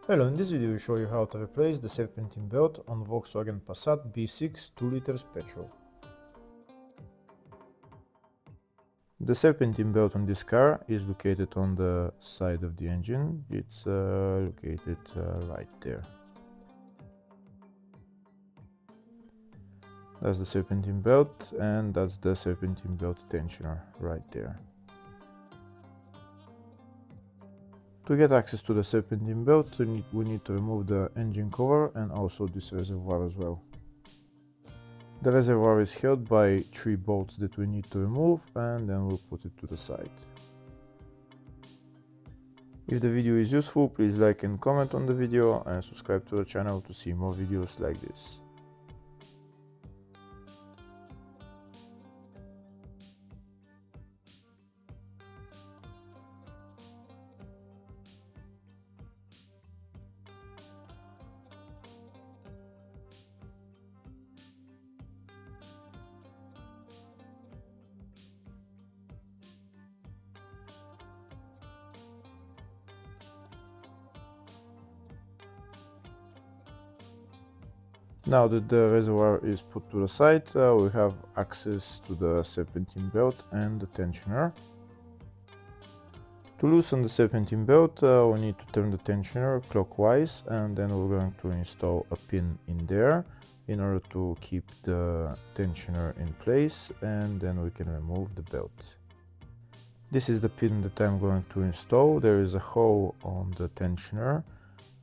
Hello, in this video we show you how to replace the serpentine belt on Volkswagen Passat B6 2 liters petrol. The serpentine belt on this car is located on the side of the engine. It's located right there. That's the serpentine belt, and that's the serpentine belt tensioner right there. To get access to the serpentine belt, we need to remove the engine cover and also this reservoir as well. The reservoir is held by 3 bolts that we need to remove, and then we'll put it to the side. If the video is useful, please like and comment on the video and subscribe to the channel to see more videos like this. Now that the reservoir is put to the side, we have access to the serpentine belt and the tensioner. To loosen the serpentine belt, we need to turn the tensioner clockwise, and then we're going to install a pin in there in order to keep the tensioner in place, and then we can remove the belt. This is the pin that I'm going to install. There is a hole on the tensioner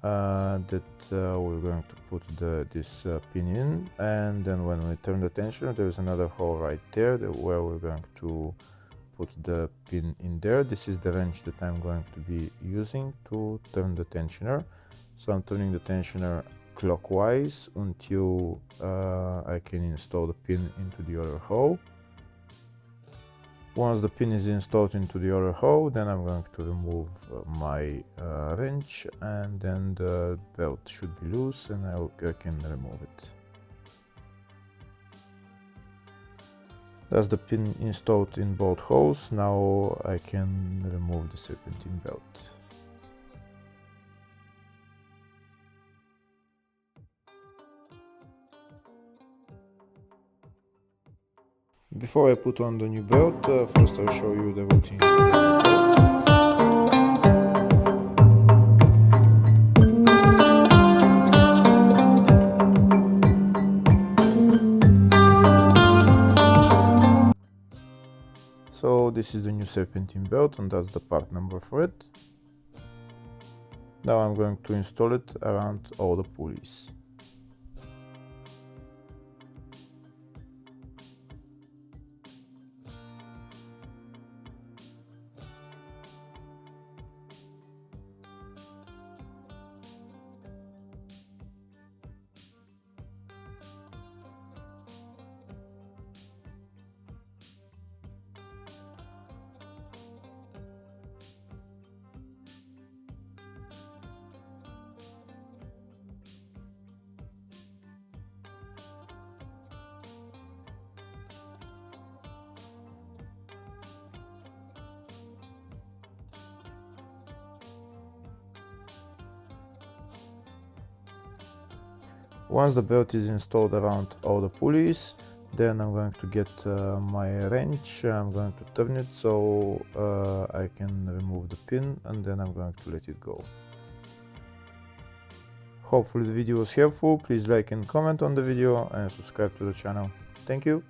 that we're going to put this pin in, and then when we turn the tensioner, there is another hole right there where we're going to put the pin in there. This is the wrench that I'm going to be using to turn the tensioner. So I'm turning the tensioner clockwise until I can install the pin into the other hole. Once the pin is installed into the other hole, then I'm going to remove my wrench, and then the belt should be loose and I can remove it. That's the pin installed in both holes. Now I can remove the serpentine belt. Before I put on the new belt, first I'll show you the routine. So this is the new serpentine belt, and that's the part number for it. Now I'm going to install it around all the pulleys. Once the belt is installed around all the pulleys, then I'm going to get my wrench. I'm going to turn it so I can remove the pin, and then I'm going to let it go. Hopefully the video was helpful. Please like and comment on the video and subscribe to the channel. Thank you.